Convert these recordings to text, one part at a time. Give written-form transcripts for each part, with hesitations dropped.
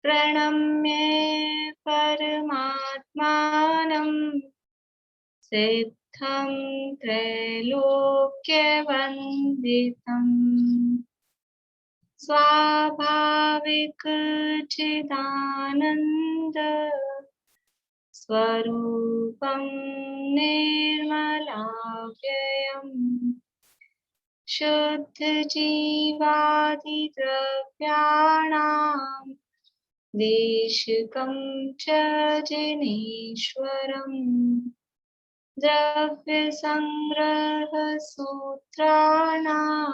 प्रणम्य परमात्मानं सिद्धं त्रैलोक्यवन्दितम् स्वाभाविक चिदानन्द स्वरूपं निर्मलाव्ययम् शुद्ध जीवादिद्रव्याणां देशिकं च जिनेश्वरम् द्रव्यसंग्रह सूत्राणां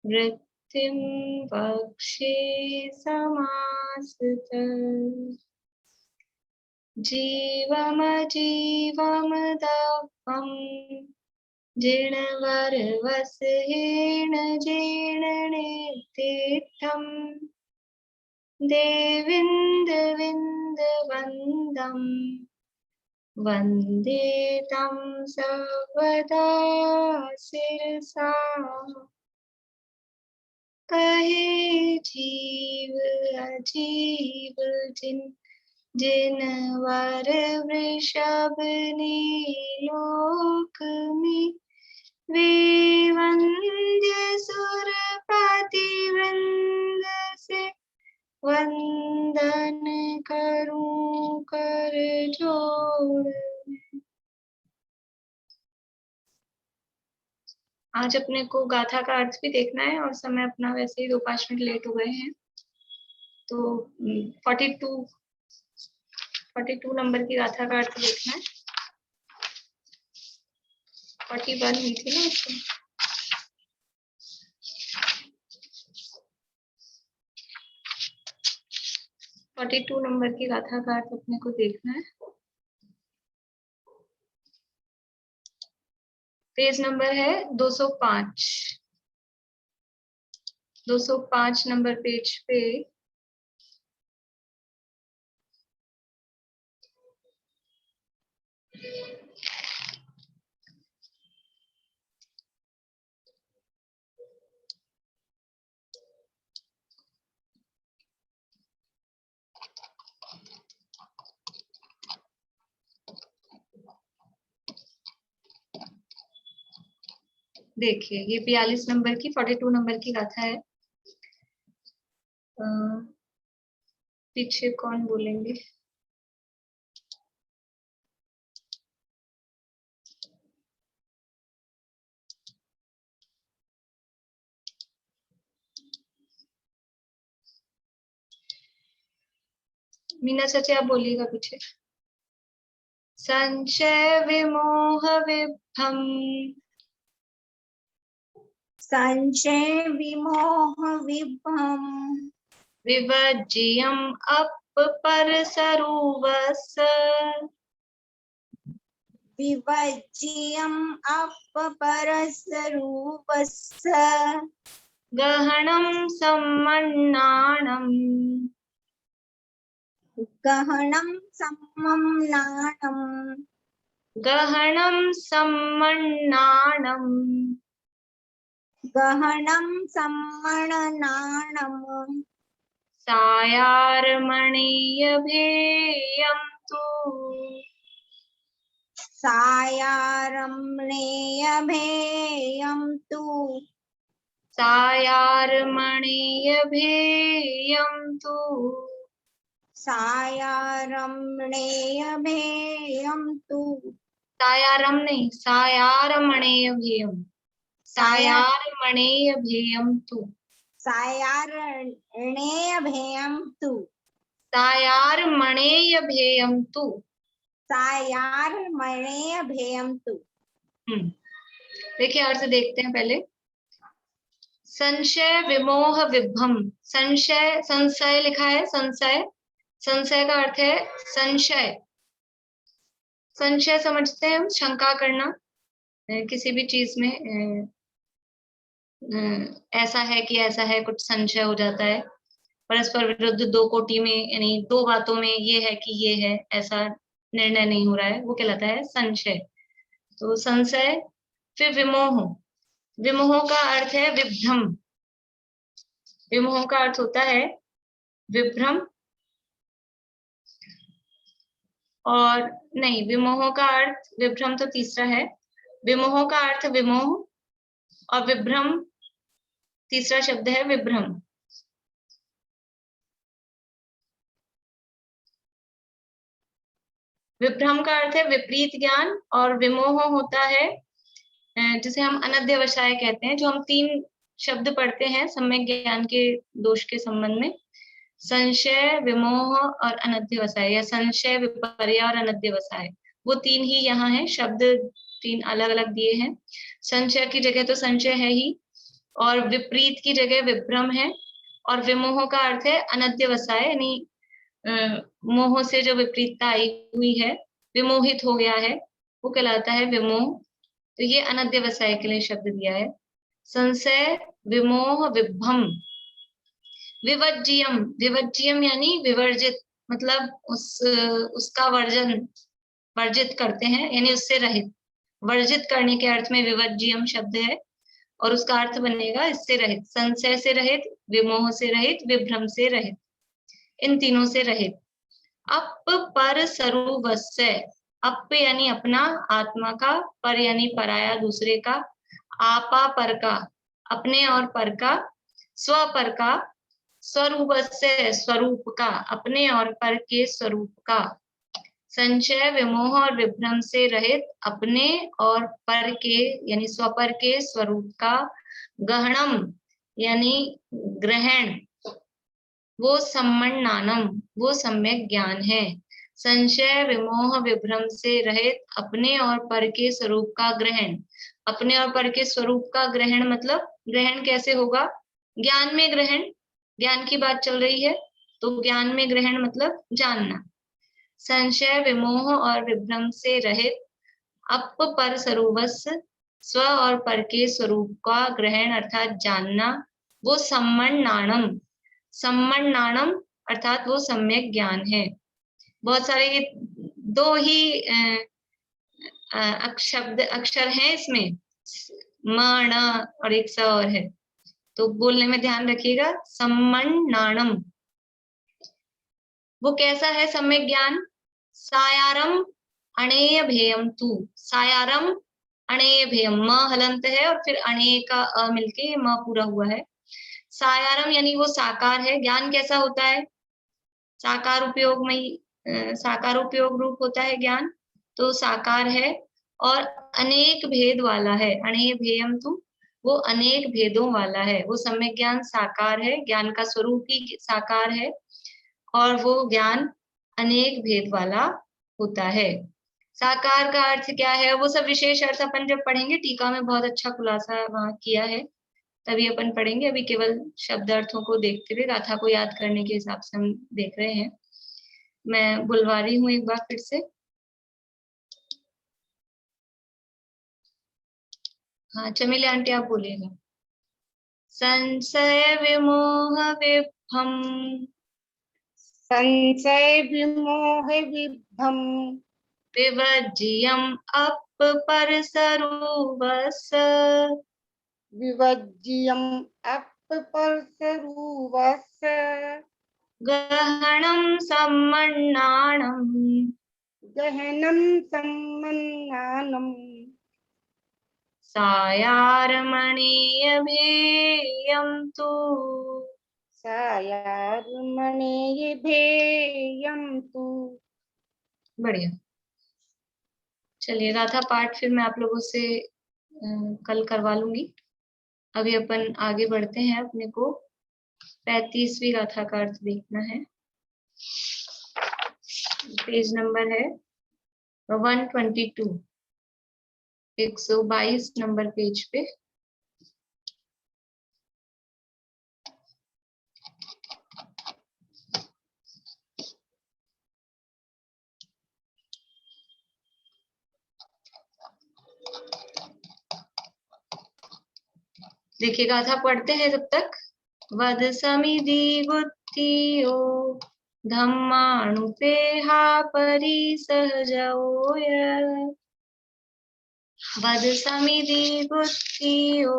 वृत्तिं वक्ष्ये समासतः जीवमजीवमदत्वं जिणवरवसहेण जीर्णनिर्तिष्ठम् देविन्दविन्दवन्दं वन्दे तं सर्वदा शिरसा कहे जीव अजीव जिनवर वृषभ ने लोक में वे वंद्य सुरपति वृंद से वंदन करूं कर जोड़। आज अपने को गाथा का अर्थ भी देखना है और समय अपना वैसे ही 2-5 मिनट लेट हो गए हैं, तो 42 नंबर की गाथा का अर्थ देखना है। 41 हुई थी ना उसमें। तो 42 नंबर की गाथा का अर्थ अपने को देखना है। पेज नंबर है 205। 205 नंबर पेज पे देखिए, ये 42 नंबर की 42 नंबर की गाथा है। पीछे कौन बोलेंगे? मीना चाची आप बोलिएगा पीछे। संशय विमोह विभ्रम संशय विमोह विभ्रम विवर्ज्यम् अपरसरूपस्य विवर्ज्यम् अपरसरूपस्य गहनं सम्मन्नाणम् गहनं सम्मन्नाणम् गहनं सम्मन्नाणम् गहनं सम्मन्नाणम् सायारमणीयभेयं तु सायारमणीयभेयं तु सायारमणीयभेयं तु सायारमणीयभेयं तु सायारम नहीं, सायारमणीयभेयं सायारमणीयभेयं तु सायारमणीयभेयं तु सायारमणीयभेयं तु सायारमणीयभेयं तु। देखिए अर्थ देखते हैं पहले। संशय विमोह विभ्रम। संशय, संशय लिखा है, संशय, संशय का अर्थ है संशय। संशय समझते हैं हम, शंका करना किसी भी चीज में, ऐसा है कि ऐसा है, कुछ संशय हो जाता है। परस्पर विरुद्ध दो कोटि में, यानी दो बातों में ये है कि ये है, ऐसा निर्णय नहीं हो रहा है, वो कहलाता है संशय। तो संशय। फिर विमोह। विमोह का अर्थ है विभ्रम। विमोह का अर्थ होता है विभ्रम और नहीं, विमोह का अर्थ, विभ्रम तो तीसरा है, विमोह का अर्थ विमोह और विभ्रम तीसरा शब्द है विभ्रम। विभ्रम का अर्थ है विपरीत ज्ञान और विमोह होता है जिसे हम अनध्यवसाय कहते हैं। जो हम 3 शब्द पढ़ते हैं सम्यक ज्ञान के दोष के संबंध में, संशय, विमोह और अनध्यवसाय, या संशय, विपर्य और अनध्यवसाय, वो 3 ही यहाँ है। शब्द 3 अलग अलग दिए हैं। संशय की जगह तो संशय है ही, और विपरीत की जगह विभ्रम है, और विमोह का अर्थ है अनध्यवसाय, यानी मोह से जो विपरीतता आई हुई है, विमोहित हो गया है, वो कहलाता है विमोह। तो ये अनध्यवसाय के लिए शब्द दिया है। संशय, विमोह, विभ्रम। विवर्ज्यम, विवर्ज्यम यानी विवर्जित, मतलब उसका वर्जित करते हैं, यानी उससे रहित। वर्जित करने के अर्थ में विवर्ज्यम शब्द है, और उसका अर्थ बनेगा इससे रहित, संशय से रहित, विमोह से रहित, विभ्रम से रहित, इन तीनों से रहित। अप पर सरुवस्य, अप यानी अपना, आत्मा का, पर यानी पराया, दूसरे का, आपा पर का, अपने और पर का, स्व पर का, स्वरूपस्य स्वरूप का, अपने और पर के स्वरूप का, संशय, विमोह और विभ्रम से रहित, अपने और पर के यानी स्वपर के स्वरूप का, गहनम यानी ग्रहण, वो सम्मन्नानम, वो सम्यक ज्ञान है। संशय, विमोह, विभ्रम से रहित, अपने और पर के स्वरूप का ग्रहण। अपने और पर के स्वरूप का ग्रहण मतलब ग्रहण कैसे होगा? ज्ञान में ग्रहण, ज्ञान की बात चल रही है, तो ज्ञान में ग्रहण मतलब जानना। संशय, विमोह और विभ्रम से रहित, अप पर स्वरूपस्य, स्व और पर के स्वरूप का ग्रहण अर्थात जानना, वो सम्मन्नानम, सम्मन्नानम अर्थात वो सम्यक ज्ञान है। बहुत सारे ये 2 ही अक्षर हैं इसमें, म, ण और एक स और है, तो बोलने में ध्यान रखिएगा। सम्मन्नानम, वो कैसा है सम्यक ज्ञान? सायारम अणेय भेयम तू, सायारम अणेय भेयम, म हलंत है और फिर अणेय का अ मिलके म पूरा हुआ है। सायारम यानी वो साकार है। ज्ञान कैसा होता है? साकार उपयोग में, साकार उपयोग रूप होता है ज्ञान, तो साकार है और अनेक भेद वाला है। अणेय भेयम तू, वो अनेक भेदों वाला है। वो सम्यक ज्ञान साकार है, ज्ञान का स्वरूप ही साकार है, और वो ज्ञान अनेक भेद वाला होता है। साकार का अर्थ क्या है, वो सब विशेष अर्थ अपन जब पढ़ेंगे, टीका में बहुत अच्छा खुलासा वहां किया है, तभी अपन पढ़ेंगे। अभी केवल शब्द अर्थों को देखते हुए गाथा को याद करने के हिसाब से हम देख रहे हैं। मैं बुलवा रही हूँ एक बार फिर से। हाँ चमेली आंटी आप बोलिएगा। संशय, विमोह, विभ्रम, संशय, विमोह, विभ्रम, विवर्ज्यम अप पर सरुवस, विवर्ज्यम अप पर सरुवस, गहनम सम्मन्नानम, गहनम सम्मन्नानम, सायारमणीय भेयम तु, सायारमणेय भेयम तु। बढ़िया। चलिए गाथा पाठ फिर मैं आप लोगों से कल करवा लूंगी। अभी अपन आगे बढ़ते हैं, अपने को 35वीं गाथा का अर्थ देखना है। पेज नंबर है 122, 122 नंबर पेज पे। देखिए गाथा पढ़ते हैं जब तक। वद समिधि गुत्थियो धम्मानुपेहा परि सहजोय, वद समिधि गुत्थियो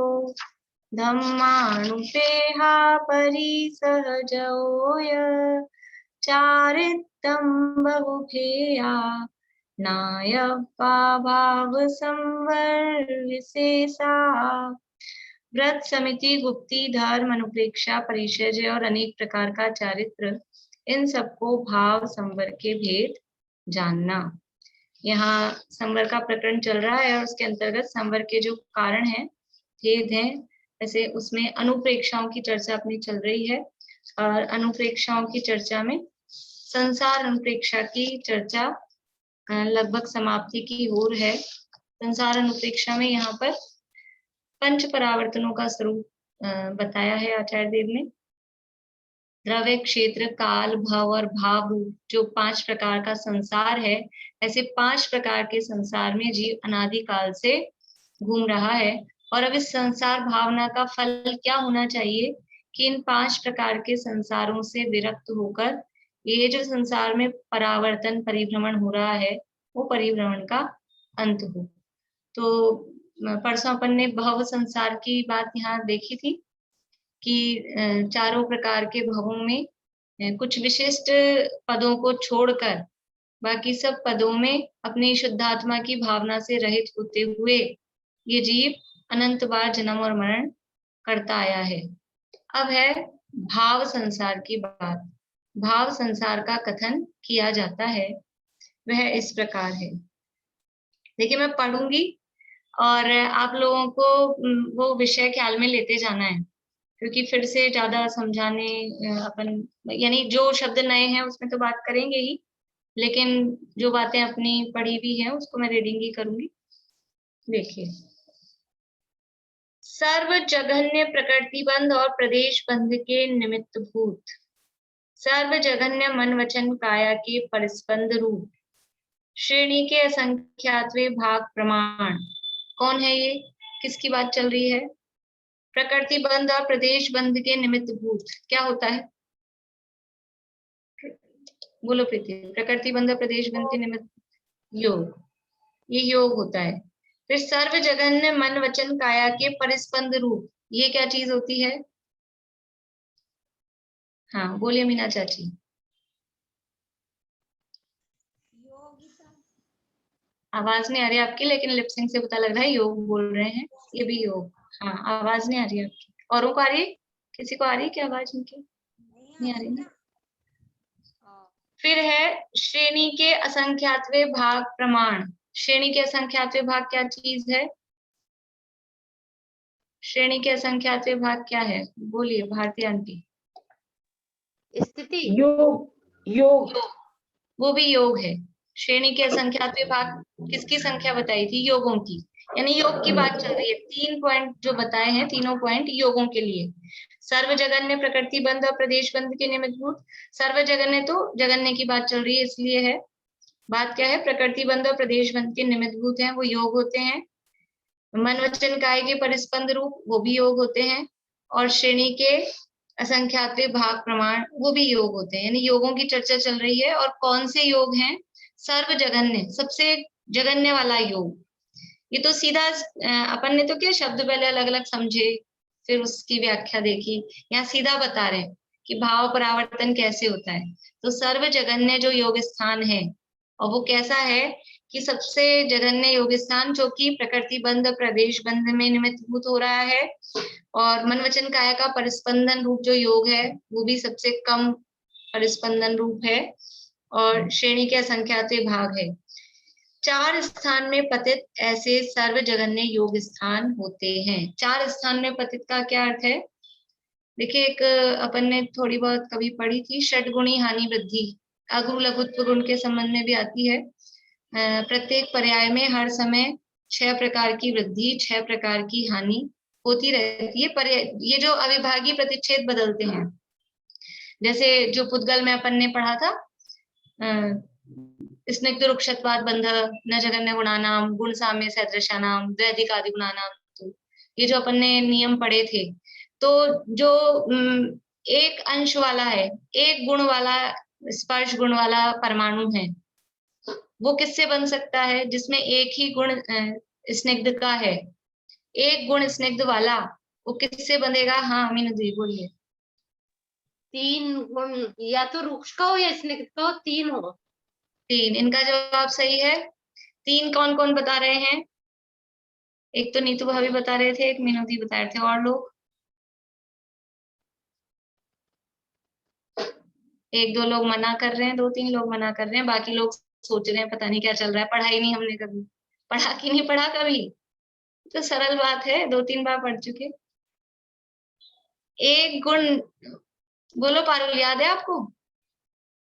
धम्मानुपेहा परि सहजोय, चारित्रं बहुभेया नायभाव संवर विशेषा। व्रत, समिति, गुप्ती, धर्म, अनुप्रेक्षा, परिचर्य और अनेक प्रकार का चारित्र, इन सबको भाव संवर के भेद जानना। यहाँ संवर का प्रकरण चल रहा है और उसके अंतर्गत संवर के जो कारण हैं, भेद हैं, ऐसे उसमें अनुप्रेक्षाओं की चर्चा अपनी चल रही है। और अनुप्रेक्षाओं की चर्चा में संसार अनुप्रेक्षा की चर्चा लगभग समाप्ति की ओर है। संसार अनुप्रेक्षा में यहाँ पर पंच परावर्तनों का स्वरूप बताया है आचार्य देव ने। द्रव्य, क्षेत्र, काल, भव और भाव रूप जो 5 प्रकार का संसार है, ऐसे 5 प्रकार के संसार में जीव अनादिकाल से घूम रहा है। और अब इस संसार भावना का फल क्या होना चाहिए कि इन 5 प्रकार के संसारों से विरक्त होकर ये जो संसार में परावर्तन, परिभ्रमण हो रहा है, वो परिभ्रमण का अंत हो। तो परसों अपन ने भव संसार की बात यहाँ देखी थी कि चारों प्रकार के भवों में कुछ विशिष्ट पदों को छोड़कर बाकी सब पदों में अपनी शुद्धात्मा की भावना से रहित होते हुए ये जीव अनंत बार जन्म और मरण करता आया है। अब है भाव संसार की बात। भाव संसार का कथन किया जाता है, वह इस प्रकार है। देखिए, मैं पढ़ूंगी और आप लोगों को वो विषय ख्याल में लेते जाना है, क्योंकि फिर से ज्यादा समझाने अपन, यानी जो शब्द नए हैं उसमें तो बात करेंगे ही, लेकिन जो बातें अपनी पढ़ी हुई हैं उसको मैं रीडिंग ही करूंगी। देखिए, सर्व जघन्य प्रकृति बंध और प्रदेश बंध के निमित्त भूत, सर्व जघन्य मन वचन काया के परिस्पंद रूप, श्रेणी के असंख्यात्वे भाग प्रमाण। कौन है ये, किसकी बात चल रही है? प्रकृति बंध और प्रदेश बंध के निमित्त भूत क्या होता है? बोलो प्रीति। प्रकृति बंध और प्रदेश बंध के निमित्त योग, ये योग होता है। फिर सर्व जघन्य मन वचन काया के परिस्पंद रूप, ये क्या चीज होती है? हाँ बोलिए मीना चाची। आवाज नहीं आ रही आपकी, लेकिन लिपसिंग से पता लग रहा है योग बोल रहे हैं, ये भी योग। हाँ, आवाज नहीं आ रही आपकी। औरों को आ रही है? किसी को आ रही है क्या आवाज उनकी? नहीं आ रही ना। फिर है श्रेणी के असंख्यात्वे भाग प्रमाण। श्रेणी के असंख्यात्वे भाग क्या चीज है? श्रेणी के असंख्यात्वे भाग क्या है? बोलिए भारती आंटी। स्थिति, योग, योग, वो भी योग है। श्रेणी के असंख्यात्वे भाग किसकी संख्या बताई थी? योगों की, यानी योग की बात चल रही है। 3 पॉइंट जो बताए हैं, तीनों पॉइंट योगों के लिए। सर्व जगन्य प्रकृति बंध और प्रदेश बंध के निमित्त भूत। सर्व जगन्य तो जगन्य की बात चल रही है, इसलिए है। बात क्या है? प्रकृति बंध और प्रदेश बंध के निमित्त भूत हैं, वो योग होते हैं। मन वचन काय के परिस्पंद रूप, वो भी योग होते हैं। और श्रेणी के असंख्यात्वे भाग प्रमाण, वो भी योग होते हैं। यानी योगों की चर्चा चल रही है। और कौन से योग हैं? सर्व जघन्य, सबसे जघन्य वाला योग। ये तो सीधा अपन ने तो क्या शब्द पहले अलग अलग समझे, फिर उसकी व्याख्या देखी। यहाँ सीधा बता रहे हैं कि भाव परावर्तन कैसे होता है। तो सर्व जघन्य जो योग स्थान है, और वो कैसा है कि सबसे जघन्य योग स्थान जो कि प्रकृति बंध प्रदेश बंध में निमित्त भूत हो रहा है। और मन वचन काया का परिस्पंदन रूप जो योग है, वो भी सबसे कम परिस्पंदन रूप है। और श्रेणी के असंख्यात्वे भाग है। 4 स्थान में पतित ऐसे सर्व जघन्य योग स्थान होते हैं। 4 स्थान में पतित का क्या अर्थ है? देखिए, एक अपन ने थोड़ी बहुत कभी पढ़ी थी, षड्गुणी हानि वृद्धि, अगुण लघुत्व गुण के संबंध में भी आती है। प्रत्येक पर्याय में हर समय 6 प्रकार की वृद्धि, 6 प्रकार की हानि होती रहती है। ये जो अविभागी प्रतिच्छेद बदलते हैं, जैसे जो पुद्गल में अपन ने पढ़ा था, स्निग्ध रुक्षत्वाद बंध न जघन्य गुणानाम गुण साम्य सदृशानाम द्वैधिक आदि गुणानाम। तो ये जो अपन ने नियम पढ़े थे, तो जो एक अंश वाला है, एक गुण वाला, स्पर्श गुण वाला परमाणु है, वो किससे बन सकता है? जिसमें एक ही गुण स्निग्ध का है, एक गुण स्निग्ध वाला, वो किससे बनेगा? हाँ मीनू जी बोलिए। तीन गुण, या तो रुक्ष का हो या स्निग्ध का हो, तीन हो। 3, इनका जवाब सही है। 3 कौन कौन बता रहे हैं? एक तो नीतू भाभी बता रहे थे, एक मीनू दी बता रहे थे, और लोग? 1-2 लोग मना कर रहे हैं, 2-3 लोग मना कर रहे हैं, बाकी लोग सोच रहे हैं पता नहीं क्या चल रहा है, पढ़ा ही नहीं हमने कभी। पढ़ा कि नहीं पढ़ा कभी? तो सरल बात है, 2-3 बार पढ़ चुके। एक गुण, बोलो पारुल, याद है आपको?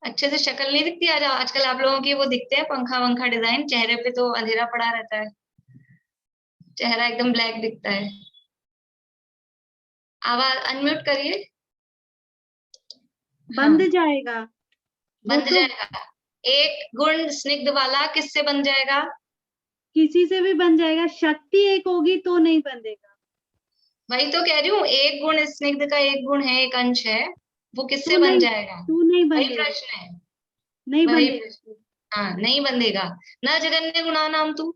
अच्छे से शक्ल नहीं दिखती आज आजकल आप लोगों की? वो दिखते हैं पंखा वंखा डिजाइन, चेहरे पे तो अंधेरा पड़ा रहता है, चेहरा एकदम ब्लैक दिखता है। आवाज अनम्यूट करिए। बंध हाँ, जाएगा। वो बंध तो जाएगा। एक गुण स्निग्ध वाला किससे बन जाएगा? किसी से भी बन जाएगा, शक्ति एक होगी तो नहीं बंधेगा। वही तो कह रही हूँ, एक गुण स्निग्ध का एक गुण है, एक अंश है, वो किससे तू बन नहीं, जाएगा? तू नहीं वही बंधेगा, प्रश्न है, नहीं वही बंधेगा। प्रश्न। हाँ, नहीं बंधेगा। न जगन्य गुणा नाम तू,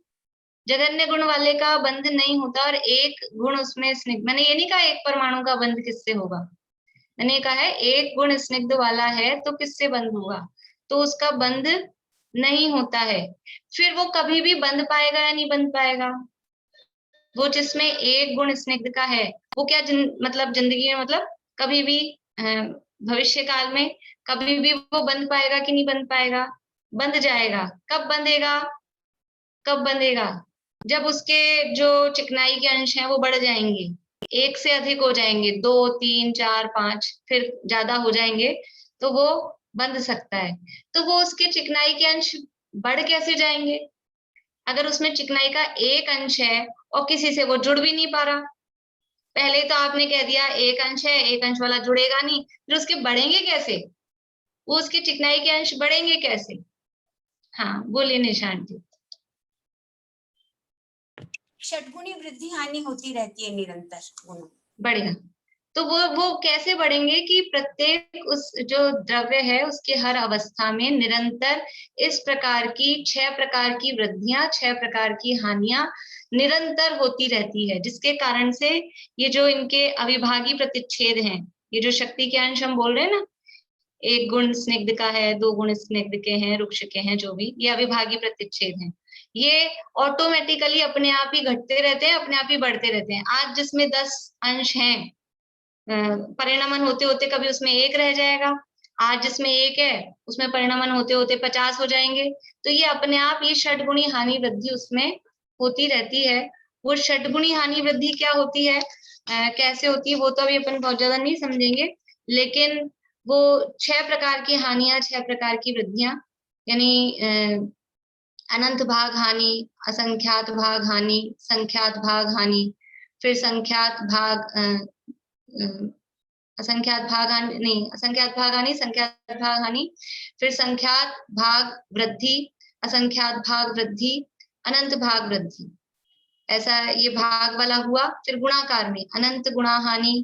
जगन्य गुण वाले का बंध नहीं होता, और एक गुण उसमें स्निग्ध, मैंने ये नहीं कहा एक परमाणु का बंध किससे होगा, मैंने कहा है एक गुण स्निग्ध वाला है तो किससे बंध होगा, तो उसका बंध नहीं होता है। फिर वो कभी भी बंध पाएगा या नहीं बंध पाएगा? वो जिसमें एक गुण स्निग्ध का है, वो क्या मतलब जिंदगी में, मतलब कभी भी भविष्य काल में कभी भी वो बंध पाएगा कि नहीं बंध पाएगा? बंध जाएगा। कब बंधेगा? कब बंधेगा? जब उसके जो चिकनाई के अंश हैं वो बढ़ जाएंगे, एक से अधिक हो जाएंगे, 2, 3, 4, 5, फिर ज्यादा हो जाएंगे, तो वो बंध सकता है। तो वो उसके चिकनाई के अंश बढ़ कैसे जाएंगे? अगर उसमें चिकनाई का एक अंश है और किसी से वो जुड़ भी नहीं पा रहा, पहले तो आपने कह दिया एक अंश है, एक अंश वाला जुड़ेगा नहीं, फिर उसके बढ़ेंगे कैसे? वो उसके चिकनाई के अंश बढ़ेंगे कैसे? हाँ, बोलिए निशान जी। षटगुणी वृद्धि हानि होती रहती है निरंतर गुणों। बढ़िया। तो वो कैसे बढ़ेंगे कि प्रत्येक उस जो द्रव्य है उसके हर अवस्था में निरंतर इस प्रकार की 6 प्रकार की वृद्धियां, 6 प्रकार की हानियां निरंतर होती रहती है, जिसके कारण से ये जो इनके अविभागी प्रतिच्छेद हैं, ये जो शक्ति के अंश हम बोल रहे हैं ना, एक गुण स्निग्ध का है, 2 गुण स्निग्ध के हैं, रुक्ष के हैं, जो भी ये अविभागी प्रतिच्छेद हैं, ये ऑटोमेटिकली अपने आप ही घटते रहते हैं, अपने आप ही बढ़ते रहते हैं। आज जिसमें 10 अंश हैं, परिणमन होते होते कभी उसमें 1 रह जाएगा, आज जिसमें 1 है उसमें परिणमन होते होते 50 हो जाएंगे। तो ये अपने आप ये षटगुणी हानि वृद्धि उसमें होती रहती है। वो षटगुणी हानि वृद्धि क्या होती है, कैसे होती है, वो तो अभी अपन बहुत ज्यादा नहीं समझेंगे, लेकिन वो 6 प्रकार की हानियां, 6 प्रकार की वृद्धियां, यानी अनंत भाग हानि, असंख्यात भाग हानि, संख्यात भाग हानि, फिर संख्यात भाग असंख्यात भाग हानि नहीं, असंख्यात भाग हानि, संख्यात भाग हानि, फिर संख्यात भाग वृद्धि, असंख्यात भाग वृद्धि, अनंत भाग वृद्धि, ऐसा ये भाग वाला हुआ। फिर गुणाकार में अनंत गुणा हानि,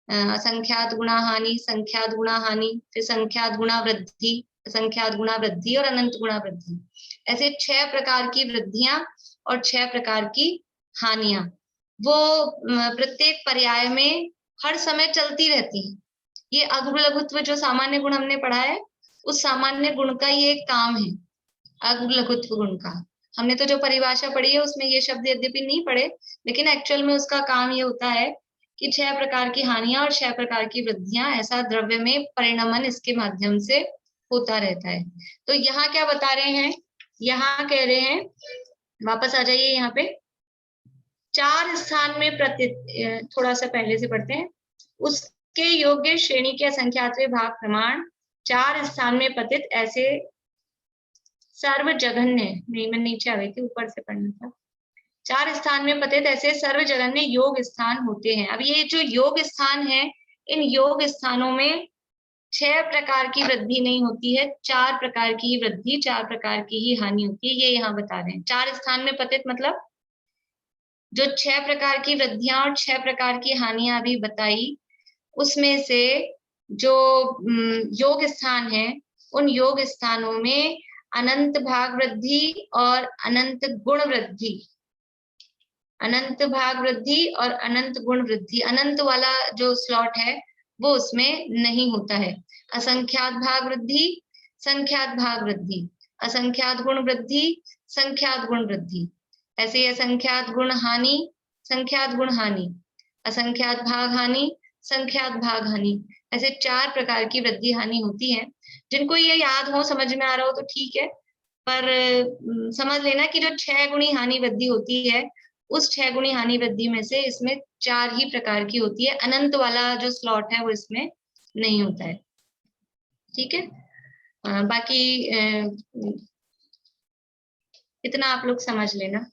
असंख्यात गुणा हानि, संख्यात गुणा हानि, फिर संख्यात गुणा वृद्धि, असंख्यात गुणा वृद्धि और अनंत गुणा वृद्धि, ऐसे 6 प्रकार की वृद्धियां और 6 प्रकार की हानियां वो प्रत्येक पर्याय में हर समय चलती रहती है। ये अगुण लघुत्व जो सामान्य गुण हमने पढ़ा है, उस सामान्य गुण का ये एक काम है, अगुण लघुत्व गुण का। हमने तो जो परिभाषा पढ़ी है उसमें ये शब्द यद्यपि नहीं पढ़े, लेकिन एक्चुअल में उसका काम ये होता है कि 6 प्रकार की हानियां और 6 प्रकार की वृद्धियां, ऐसा द्रव्य में परिणमन इसके माध्यम से होता रहता है। तो यहाँ क्या बता रहे हैं, यहाँ कह रहे हैं, वापस आ जाइए यहाँ पे, 4 स्थान में थोड़ा सा पहले से पढ़ते हैं, उसके योग्य श्रेणी के असंख्यातवें भाग प्रमाण 4 स्थान में पतित ऐसे सर्व जघन्य, नहीं मैं नीचे आ गई थी, ऊपर से पढ़ना था, 4 स्थान में पतित ऐसे सर्व जघन्य योग स्थान होते हैं। अब ये जो योग स्थान है, इन योग स्थानों में 6 प्रकार की वृद्धि नहीं होती है, 4 प्रकार की ही वृद्धि, 4 प्रकार की ही हानि होती है, ये यहाँ बता रहे हैं। 4 स्थान में पतित मतलब जो 6 प्रकार की वृद्धियां और 6 प्रकार की हानियां अभी बताई, उसमें से जो योग स्थान है, उन योग स्थानों में अनंत भाग वृद्धि और अनंत गुण वृद्धि, अनंत भाग वृद्धि और अनंत गुण वृद्धि, अनंत वाला जो स्लॉट है वो उसमें नहीं होता है। असंख्यात भाग वृद्धि, संख्यात भाग वृद्धि, असंख्यात गुण वृद्धि, संख्यात गुण वृद्धि, ऐसे ही असंख्यात गुण हानि, संख्यात गुण हानि, असंख्यात भाग हानि, संख्यात भाग हानि, ऐसे 4 प्रकार की वृद्धि हानि होती है। जिनको ये याद हो, समझ में आ रहा हो तो ठीक है, पर समझ लेना कि जो 6 गुणी हानि वृद्धि होती है, उस 6 गुणी हानि वृद्धि में से इसमें 4 ही प्रकार की होती है। अनंत वाला जो स्लॉट है वो इसमें नहीं होता है। ठीक है, बाकी इतना आप लोग समझ लेना।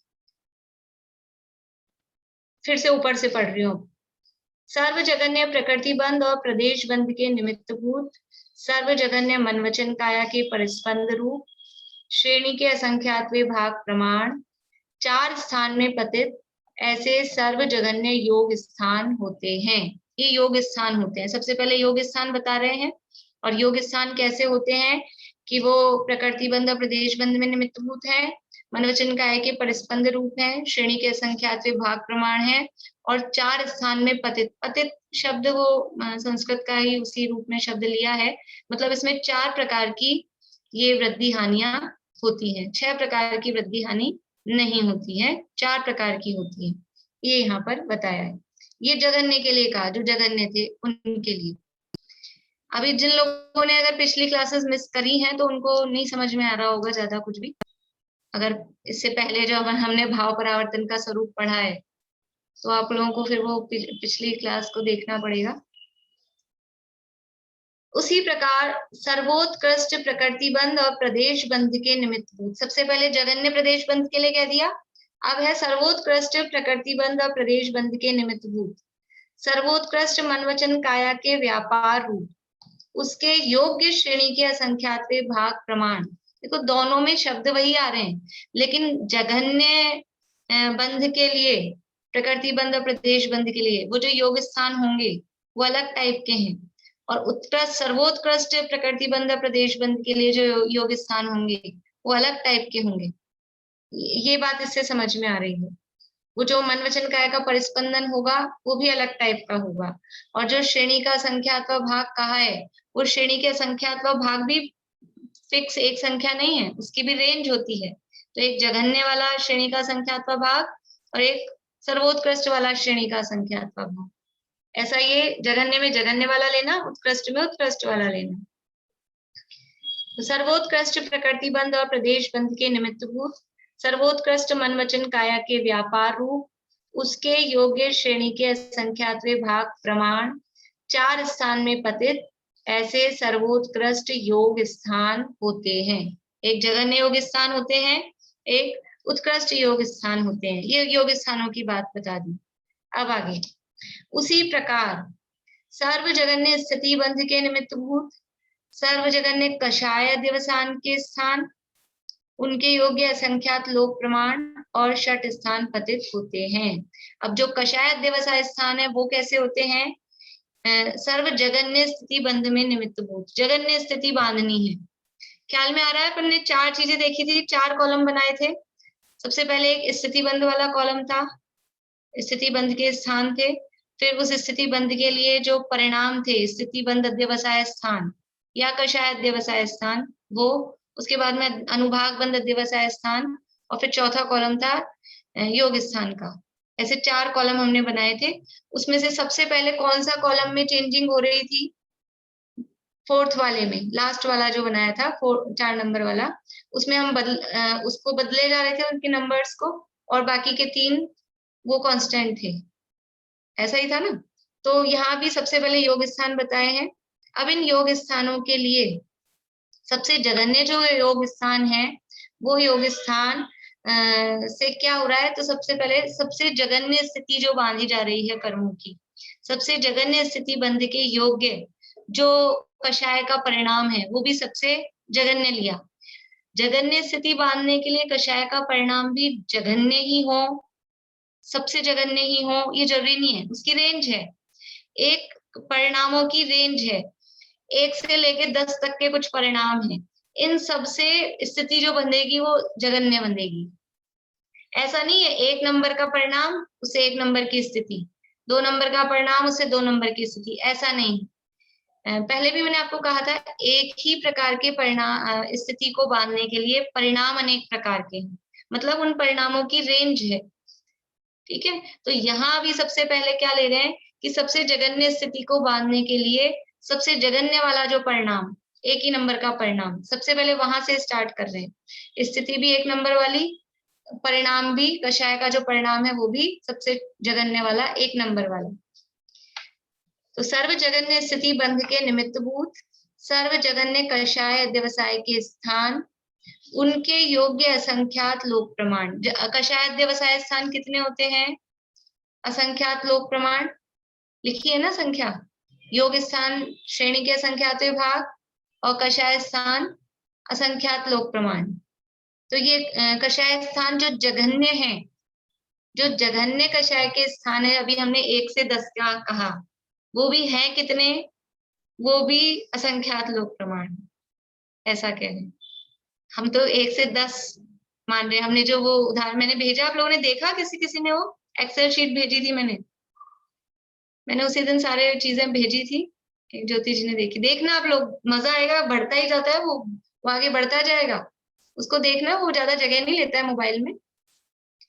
फिर से ऊपर से पढ़ रही हूँ। सर्व जगन्य प्रकृति बंध और प्रदेश बंध के निमित्त भूत, सर्व जगन्य मन वचन काया के परिस्पंद रूप, श्रेणी के असंख्यातवे भाग प्रमाण, 4 स्थान में पतित, ऐसे सर्व जगन्य योग स्थान होते हैं। ये योग स्थान होते हैं। सबसे पहले योग स्थान बता रहे हैं, और योग स्थान कैसे होते हैं कि वो प्रकृति बंध और प्रदेश बंध में निमित्त भूत है, मन वचन काया के परिस्पंद रूप है, श्रेणी के असंख्यातवे भाग प्रमाण है, और 4 स्थान में पतित। पतित शब्द वो संस्कृत का ही उसी रूप में शब्द लिया है, मतलब इसमें 4 प्रकार की ये वृद्धि हानियां होती हैं। 6 प्रकार की वृद्धि हानि नहीं होती है, 4 प्रकार की होती है, ये यहाँ पर बताया है। ये जगन्य के लिए कहा, जो जगन्य थे उनके लिए। अभी जिन लोगों ने अगर पिछली क्लासेस मिस करी हैं तो उनको नहीं समझ में आ रहा होगा ज्यादा कुछ भी। अगर इससे पहले जब हमने भाव परावर्तन का स्वरूप पढ़ा है तो आप लोगों को फिर वो पिछली क्लास को देखना पड़ेगा। उसी प्रकार सर्वोत्कृष्ट प्रकृति बंध और प्रदेश बंध के निमित्त भूत। सबसे पहले जगन्य प्रदेश बंध के लिए कह दिया, अब है सर्वोत्कृष्ट प्रकृति बंध और प्रदेश बंध के निमित्त भूत। सर्वोत्कृष्ट मन वचन काया के व्यापार रूप, उसके योग्य श्रेणी के असंख्यातवे भाग प्रमाण। देखो दोनों में शब्द वही आ रहे हैं, लेकिन जघन्य बंध के लिए, प्रकृति बंध और प्रदेश बंध के लिए वो जो योग स्थान होंगे वो अलग टाइप के हैं, और उत्कृष्ट सर्वोत्कृष्ट प्रकृति बंध और प्रदेश बंध के लिए जो योग स्थान होंगे वो अलग टाइप के होंगे। ये बात इससे समझ में आ रही है। वो जो मन वचन काया का परिस्पंदन होगा वो भी अलग टाइप का होगा, और जो श्रेणी का संख्यात्व भाग कहा है वो श्रेणी के संख्यात्व भाग भी फिक्स एक संख्या नहीं है, उसकी भी रेंज होती है। तो एक जघन्य वाला श्रेणी का संख्यात्व भाग और एक सर्वोत्कृष्ट वाला श्रेणी का संख्यात्व भाग, ऐसा ये जघन्य में जघन्य वाला लेना, उत्कृष्ट में उत्कृष्ट वाला लेना। तो सर्वोत्कृष्ट प्रकृति बंध और प्रदेश बंध के निमित्त भूत, सर्वोत्कृष्ट मन वचन काया के व्यापार रूप, उसके योग्य श्रेणी के संख्यात्वे भाग प्रमाण, 4 स्थान में पतित, ऐसे सर्वोत्कृष्ट योग स्थान होते हैं। एक जघन्य योग स्थान होते हैं, एक उत्कृष्ट योग स्थान होते हैं। ये योग स्थानों की बात बता दी। अब आगे, उसी प्रकार सर्व जगन्य स्थिति बंध के निमित्त भूत, सर्व जगन्य कषाय दिवसान के स्थान, उनके योग्य असंख्यात लोक प्रमाण और 6 स्थान पतित होते हैं। अब जो कषाय दिवसाय स्थान है वो कैसे होते हैं? सर्व जगन्य स्थिति बंध में निमित्त भूत, जगन्य स्थिति बांधनी है। ख्याल में आ रहा है? अपन ने 4 चीजें देखी थी, 4 कॉलम बनाए थे। सबसे पहले एक स्थिति बंध वाला कॉलम था, स्थिति बंध के स्थान थे, फिर उस स्थिति बंध के लिए जो परिणाम थे, स्थिति बंध अध्यवसाय स्थान या कषाय अध्यवसाय स्थान, वो, उसके बाद में अनुभाग बंध अध्यवसाय स्थान, और फिर चौथा कॉलम था योग स्थान का। ऐसे 4 कॉलम हमने बनाए थे। उसमें से सबसे पहले कौन सा कॉलम में चेंजिंग हो रही थी? 4th वाले में, लास्ट वाला जो बनाया था 4 नंबर वाला, उसमें हम उसको बदले जा रहे थे उनके नंबर्स को, और बाकी के 3 वो कांस्टेंट थे। ऐसा ही था ना? तो यहाँ भी सबसे पहले योग स्थान बताए हैं। अब इन योग स्थानों के लिए सबसे जघन्य जो योग स्थान है, वो योग स्थान से क्या हो रहा है? तो सबसे पहले सबसे जघन्य स्थिति जो बांधी जा रही है कर्मों की, सबसे जघन्य स्थिति बंध के योग्य जो कषाय का परिणाम है वो भी सबसे जघन्य लिया। जघन्य स्थिति बांधने के लिए कषाय का परिणाम भी जघन्य ही हो, सबसे जघन्य ही हो, ये जरूरी नहीं है। उसकी रेंज है, एक परिणामों की रेंज है, 1 से लेके 10 तक के कुछ परिणाम हैं। इन सब से स्थिति जो बंधेगी वो जघन्य बंधेगी। ऐसा नहीं है 1 नंबर का परिणाम उससे 1 नंबर की स्थिति, 2 नंबर का परिणाम उससे 2 नंबर की स्थिति, ऐसा नहीं। पहले भी मैंने आपको कहा था एक ही प्रकार के परिणाम स्थिति को बांधने के लिए परिणाम अनेक प्रकार के हैं, मतलब उन परिणामों की रेंज है। ठीक है, तो यहाँ भी सबसे पहले क्या ले रहे हैं कि सबसे जघन्य स्थिति को बांधने के लिए सबसे जघन्य वाला जो परिणाम, एक ही नंबर का परिणाम, सबसे पहले वहां से स्टार्ट कर रहे हैं। स्थिति भी एक नंबर वाली, परिणाम भी, कषाय का जो परिणाम है वो भी सबसे जघन्य वाला, एक नंबर वाला। तो सर्व जघन्य स्थिति बंध के निमित्तभूत सर्व जघन्य कषाय अध्यवसाय के स्थान उनके योग्य असंख्यात लोक प्रमाण। कषाय अध्यवसाय स्थान कितने होते हैं? असंख्यात लोक प्रमाण लिखिए ना, संख्या। योग स्थान श्रेणी के असंख्यात विभाग और कषाय स्थान असंख्यात लोक प्रमाण। तो ये कषाय स्थान जो जघन्य है, जो जघन्य कषाय के स्थान है, अभी हमने 1 से 10 का कहा, वो भी है कितने? वो भी असंख्यात लोक प्रमाण। ऐसा कह रहे, हम तो 1 से 10 मान रहे हैं। हमने जो वो उदाहरण मैंने भेजा, आप लोगों ने देखा? किसी ने वो एक्सेल शीट भेजी थी मैंने उसी दिन सारे चीजें भेजी थी, ज्योति जी ने देखी। देखना आप लोग, मजा आएगा, बढ़ता ही जाता है वो आगे बढ़ता जाएगा। उसको देखना, वो ज्यादा जगह नहीं लेता है मोबाइल में,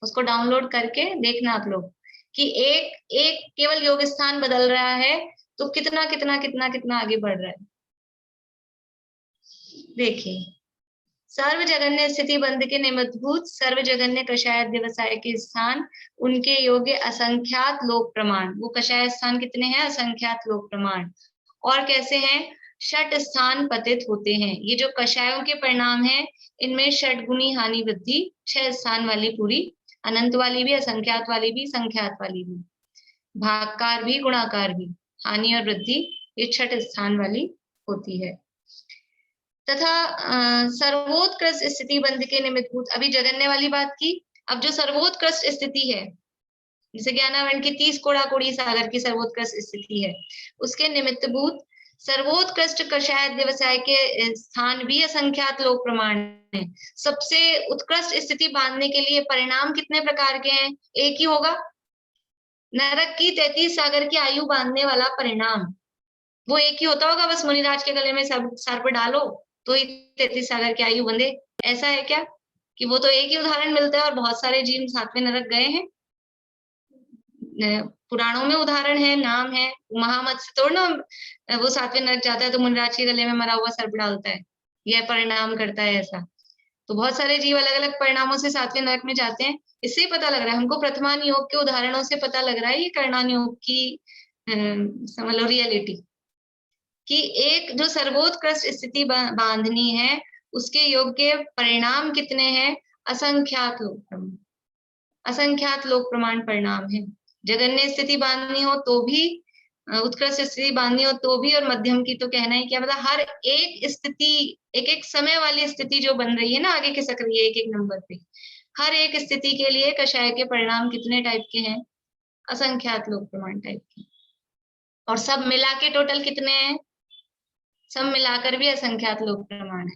उसको डाउनलोड करके देखना आप लोग कि एक केवल योग स्थान बदल रहा है तो कितना कितना कितना कितना आगे बढ़ रहा है। देखिए, सर्व जघन्य स्थिति बंध के निमित्तभूत सर्व जघन्य कषाय व्यवसाय के स्थान उनके योग्य असंख्यात लोक प्रमाण। वो कषाय स्थान कितने हैं? असंख्यात लोक प्रमाण। और कैसे हैं? षट स्थान पतित होते हैं। ये जो कषायों के परिणाम हैं, इनमें षट गुनी हानि वृद्धि 6 स्थान वाली पूरी, अनंत वाली भी, असंख्यात वाली भी, संख्यात वाली भी, भागकार भी, गुणाकार भी, हानि और वृद्धि ये 6 स्थान वाली होती है। तथा सर्वोत्कृष्ट स्थिति बंध के निमित्तभूत, अभी जघन्य वाली बात की, अब जो सर्वोत्कृष्ट स्थिति है, जैसे ज्ञानावरण की 30 कोड़ा कोड़ी सागर की सर्वोत्कृष्ट स्थिति है, उसके निमित्तभूत सर्वोत्कृष्ट कषाय व्यवसाय के स्थान भी असंख्यात लोक प्रमाण है। सबसे उत्कृष्ट स्थिति बांधने के लिए परिणाम कितने प्रकार के हैं? एक ही होगा, नरक की 33 सागर की आयु बांधने वाला परिणाम वो एक ही होता होगा। बस मुनिराज के गले में सर्प डालो तो ही 33 सागर की आयु बंधे, ऐसा है क्या? कि वो तो एक ही उदाहरण मिलता है और बहुत सारे जीव 7वें नरक गए हैं। पुराणों में उदाहरण है, नाम है। महामत्स्य तोड़ ना वो 7वें नरक जाता है तो मुनिराज के गले में मरा हुआ सर्प डालता है, यह परिणाम करता है ऐसा। तो बहुत सारे जीव अलग अलग परिणामों से 7वें नरक में जाते हैं। इससे पता लग रहा है हमको, प्रथमान योग के उदाहरणों से पता लग रहा है ये करणान योग की समझ लो रियलिटी, कि एक जो सर्वोत्कृष्ट स्थिति बांधनी है उसके योग के परिणाम कितने हैं? असंख्यात लोक प्रमाण। असंख्यात लोक प्रमाण परिणाम है। जघन्य स्थिति बांधनी हो तो भी, उत्कृष्ट स्थिति बांधनी हो तो भी, और मध्यम की तो कहना ही क्या, मतलब हर एक स्थिति, एक एक समय वाली स्थिति जो बन रही है ना, आगे खिसक रही है एक एक नंबर पे, हर एक स्थिति के लिए कषाय के परिणाम कितने टाइप के हैं? असंख्यात लोक प्रमाण टाइप के। और सब मिला के टोटल कितने हैं? सब मिलाकर भी असंख्यात लोक प्रमाण है।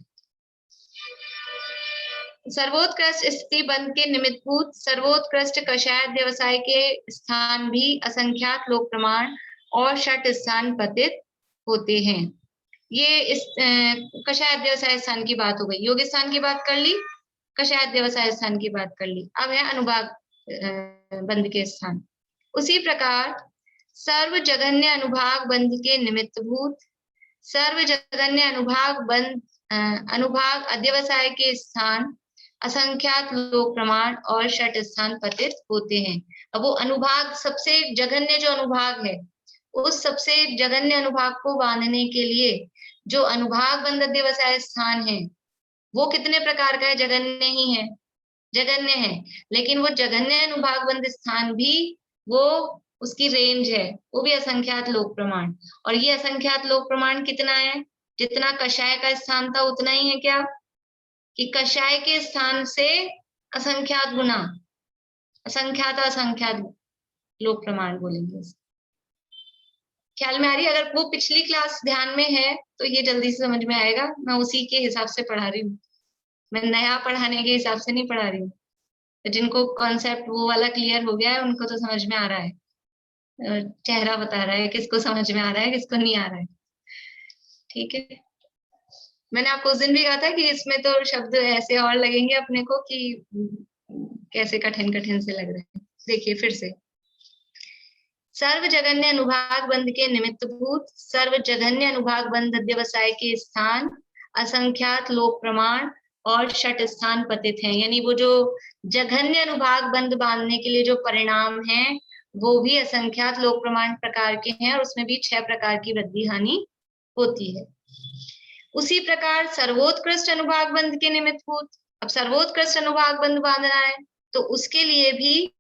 सर्वोत्कृष्ट स्थिति बंध के निमित्तभूत सर्वोत्कृष्ट कषाय व्यवसाय के स्थान भी असंख्यात लोक प्रमाण और षट स्थान पतित होते हैं। ये इस कषाय व्यवसाय स्थान की बात हो गई, योग स्थान की बात कर ली, कषाय व्यवसाय स्थान की बात कर ली। अब है अनुभाग बंध के स्थान। उसी प्रकार सर्व जघन्य अनुभाग बंध के निमित्तभूत सर्व जघन्य अनुभाग अध्यवसाय के स्थान असंख्यात लोक प्रमाण और षट स्थान पतित होते हैं। अब वो अनुभाग, सबसे जघन्य जो अनुभाग है, उस सबसे जघन्य अनुभाग को बांधने के लिए जो अनुभाग बंध अध्यवसाय स्थान है वो कितने प्रकार का है? जघन्य ही है, जघन्य है। लेकिन वो जघन्य अनुभाग बंध स्थान भी, वो उसकी रेंज है, वो भी असंख्यात लोक प्रमाण। और ये असंख्यात लोक प्रमाण कितना है? जितना कषाय का स्थान था उतना ही है। क्या? कि कषाय के स्थान से असंख्यात गुना, असंख्यात असंख्यात लोक प्रमाण बोलेंगे। ख्याल में आ रही? अगर वो पिछली क्लास ध्यान में है तो ये जल्दी से समझ में आएगा। मैं उसी के हिसाब से पढ़ा रही हूँ, मैं नया पढ़ाने के हिसाब से नहीं पढ़ा रही हूँ। तो जिनको कॉन्सेप्ट वो वाला क्लियर हो गया है उनको तो समझ में आ रहा है, चेहरा बता रहा है किसको समझ में आ रहा है किसको नहीं आ रहा है। ठीक है, मैंने आपको उस दिन भी कहा था कि इसमें तो शब्द ऐसे और लगेंगे अपने को कि कैसे कठिन कठिन से लग रहे हैं। देखिए फिर से, सर्व जगन्य अनुभाग बंध के निमित्त भूत, सर्व जघन्य अनुभाग बंध व्यवसाय के स्थान, असंख्यात लोक प्रमाण और षट स्थान पतित हैं। यानी वो जो जघन्य अनुभाग बंध बांधने के लिए जो परिणाम है वो भी असंख्यात लोक प्रमाण प्रकार के हैं और उसमें भी 6 प्रकार की वृद्धि हानि होती है। उसी प्रकार सर्वोत्कृष्ट अनुभाग बंध के निमित्त भूत, अब सर्वोत्कृष्ट अनुभाग बंध बांधना है तो उसके लिए भी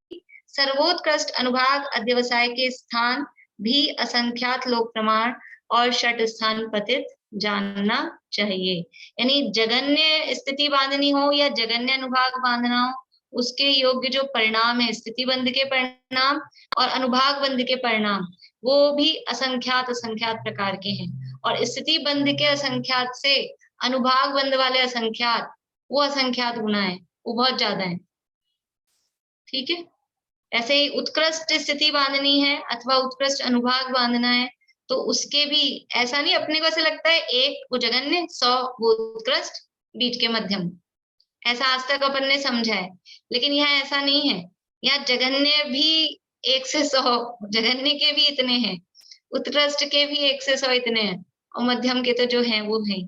सर्वोत्कृष्ट अनुभाग अध्यवसाय के स्थान भी असंख्यात लोक प्रमाण और षट स्थान पतित जानना चाहिए। यानी जगन्य स्थिति बांधनी हो या जगन्य अनुभाग बांधना हो, उसके योग्य जो परिणाम है, स्थिति बंध के परिणाम और अनुभाग बंध के परिणाम, वो भी असंख्यात असंख्यात प्रकार के हैं। और स्थिति बंध के असंख्यात से अनुभाग बंध वाले असंख्यात, वो असंख्यात गुना है, वो बहुत ज्यादा है। ठीक है, ऐसे ही उत्कृष्ट स्थिति बांधनी है अथवा उत्कृष्ट अनुभाग बांधना है तो उसके भी ऐसा नहीं, अपने को ऐसे लगता है 1 वो जगन्य, 100 वो उत्कृष्ट, बीच के मध्यम, ऐसा आज तक अपन ने समझा है। लेकिन यहाँ ऐसा नहीं है, यहाँ जगन्य भी 1 से 100, जगन्य के भी इतने हैं, उत्कृष्ट के भी 1 से 100 इतने हैं और मध्यम के तो जो हैं वो हैं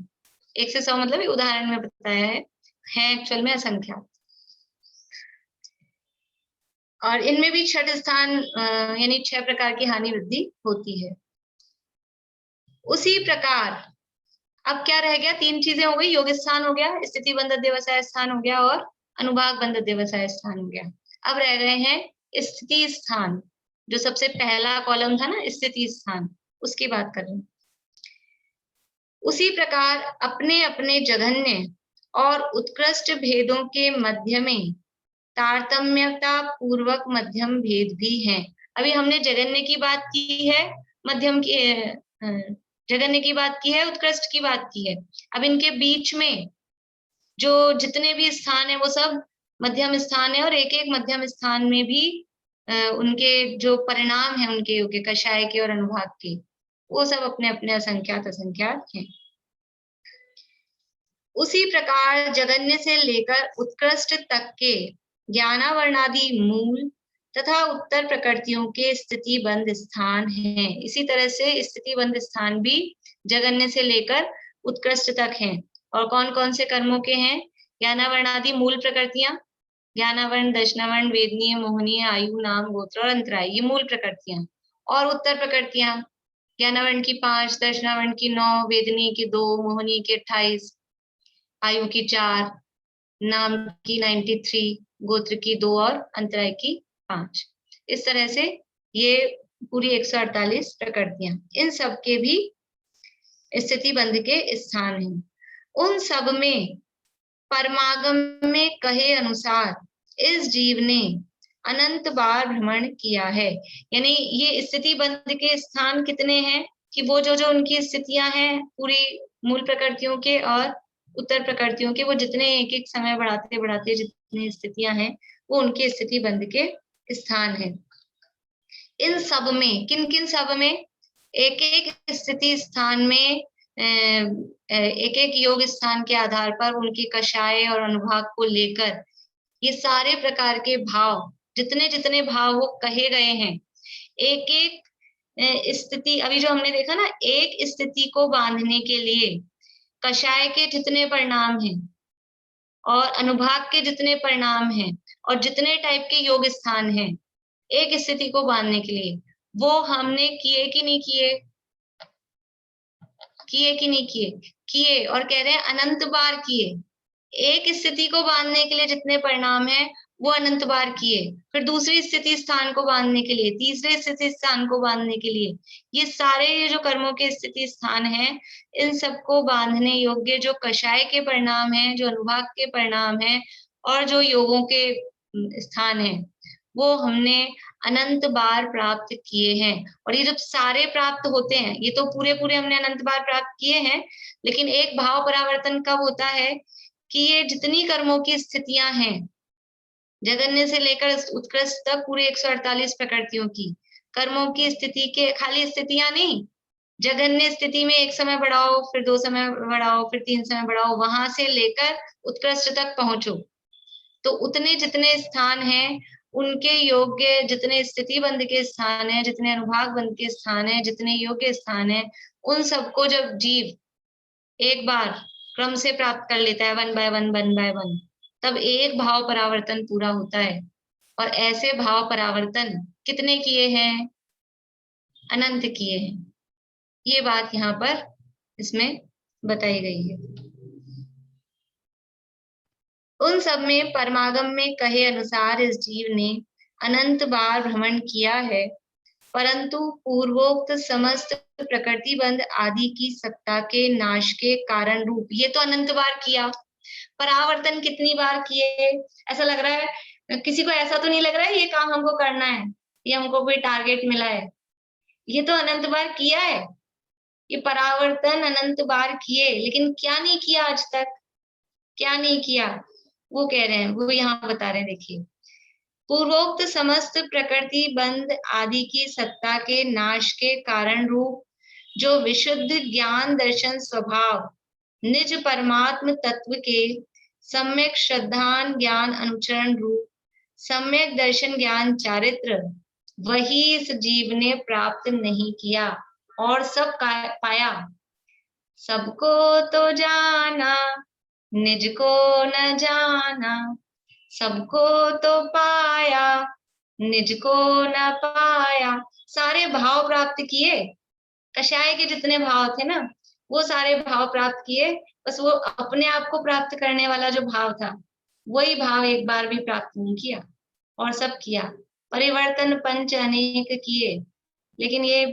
1 से 100, मतलब उदाहरण में बताया है एक्चुअल में असंख्यात। और इनमें भी षट स्थान यानी 6 प्रकार की हानि वृद्धि होती है। उसी प्रकार अब क्या रह गया, 3 चीजें हो गई, योग स्थान हो गया, स्थिति बंध अध्यवसाय स्थान हो गया और अनुभाग बंध अध्यवसाय स्थान हो गया। अब रह गए हैं स्थिति स्थान, जो सबसे पहला कॉलम था ना, स्थिति स्थान, उसकी बात कर रहे हैं। उसी प्रकार अपने अपने जघन्य और उत्कृष्ट भेदों के मध्य में तारतम्यता पूर्वक मध्यम भेद भी हैं। अभी हमने जगन्य की बात की है, मध्यम की जगन्य की बात की है, उत्कृष्ट की बात की है। अब इनके बीच में जो जितने भी स्थान है वो सब मध्यम स्थान है और एक एक मध्यम स्थान में भी उनके जो परिणाम है उनके योग्य कषाय के और अनुभाग के, वो सब अपने अपने असंख्यात असंख्यात हैं। उसी प्रकार जगन्य से लेकर उत्कृष्ट तक के ज्ञानावर्णादि मूल तथा उत्तर प्रकृतियों के स्थिति बंध स्थान हैं। इसी तरह से स्थिति बंध स्थान भी जगन्य से लेकर उत्कृष्ट तक हैं। और कौन कौन से कर्मों के हैं? ज्ञानावर्णादि मूल प्रकृतियां, ज्ञानावर्ण, दशनावर्ण, वेदनीय, मोहनीय, आयु, नाम, गोत्र और अंतराय, ये मूल प्रकृतियां। और उत्तर प्रकृतियां ज्ञानावर्ण की 5, दशनावर्ण की 9, वेदनीय की 2, मोहनीय की 28, आयु की 4, नाम की 93, गोत्र की 2 और अंतराय की 5। इस तरह से ये पूरी 148 प्रकृतियां, इन सब के भी स्थिति बंध के स्थान हैं। उन सब में परमागम में कहे अनुसार इस जीव ने अनंत बार भ्रमण किया है। यानी ये स्थिति बंध के स्थान कितने हैं कि वो जो जो उनकी स्थितियां हैं पूरी मूल प्रकृतियों के और उत्तर प्रकृतियों के, वो जितने एक एक समय बढ़ाते बढ़ाते जितनी स्थितियां हैं वो उनकी स्थिति बंध के स्थान है। इन सब में, किन किन सब में? एक एक स्थिति स्थान में एक एक योग स्थान के आधार पर उनकी कषाय और अनुभाग को लेकर ये सारे प्रकार के भाव, जितने जितने भाव वो कहे गए हैं, एक एक स्थिति, अभी जो हमने देखा ना, एक स्थिति को बांधने के लिए कषाय के जितने परिणाम हैं और अनुभाग के जितने परिणाम हैं और जितने टाइप के योग स्थान हैं एक स्थिति को बांधने के लिए, वो हमने किए कि नहीं किए? किए कि नहीं किए? किए, और कह रहे हैं अनंत बार किए। एक स्थिति को बांधने के लिए जितने परिणाम हैं वो अनंत बार किए, फिर दूसरी स्थिति स्थान को बांधने के लिए, तीसरे स्थिति स्थान को बांधने के लिए, ये सारे ये जो कर्मों के स्थिति स्थान हैं, इन सबको बांधने योग्य जो कषाय के परिणाम हैं, जो अनुभाग के परिणाम हैं और जो योगों के स्थान हैं, वो हमने अनंत बार प्राप्त किए हैं। और ये जब सारे प्राप्त होते हैं, ये तो पूरे पूरे हमने अनंत बार प्राप्त किए हैं, लेकिन एक भाव परावर्तन कब होता है कि ये जितनी कर्मों की स्थितियां हैं जगन्य से लेकर उत्कृष्ट तक, पूरे 148 प्रकृतियों की कर्मों की स्थिति के, खाली स्थितियां नहीं, जघन्य स्थिति में एक समय बढ़ाओ, फिर 2 समय बढ़ाओ, फिर 3 समय बढ़ाओ, वहां से लेकर उत्कृष्ट तक पहुंचो। तो उतने जितने स्थान हैं, उनके योग्य जितने स्थिति बंद के स्थान है, जितने अनुभाग बंद के स्थान है, जितने योग्य स्थान है, उन सबको जब जीव एक बार क्रम से प्राप्त कर लेता है, 1 by 1, तब एक भाव परावर्तन पूरा होता है। और ऐसे भाव परावर्तन कितने किए हैं? अनंत किए हैं। ये बात यहाँ पर इसमें बताई गई है। उन सब में परमागम में कहे अनुसार इस जीव ने अनंत बार भ्रमण किया है, परंतु पूर्वोक्त समस्त प्रकृति बंध आदि की सत्ता के नाश के कारण रूप, ये तो अनंत बार किया। परावर्तन कितनी बार किए? ऐसा लग रहा है, किसी को ऐसा तो नहीं लग रहा है ये काम हमको करना है, ये हमको कोई टारगेट मिला है? ये तो अनंत बार किया है। ये परावर्तन अनंत बार किए, लेकिन क्या नहीं किया आज तक? क्या नहीं किया वो कह रहे हैं, वो यहाँ बता रहे हैं। देखिए, पूर्वोक्त समस्त प्रकृति बंध आदि की सत्ता के नाश के कारण रूप जो विशुद्ध ज्ञान दर्शन स्वभाव निज परमात्म तत्व के सम्यक श्रद्धान ज्ञान अनुचरण रूप सम्यक दर्शन ज्ञान चारित्र, वही इस जीव ने प्राप्त नहीं किया और सब पाया। सबको तो जाना निज को न जाना, सबको तो पाया निज को न पाया। सारे भाव प्राप्त किए, कषाय के जितने भाव थे ना, वो सारे भाव प्राप्त किए, बस वो अपने आप को प्राप्त करने वाला जो भाव था, वही भाव एक बार भी प्राप्त नहीं किया। और सब किया, परिवर्तन पंच अनेक किए, लेकिन ये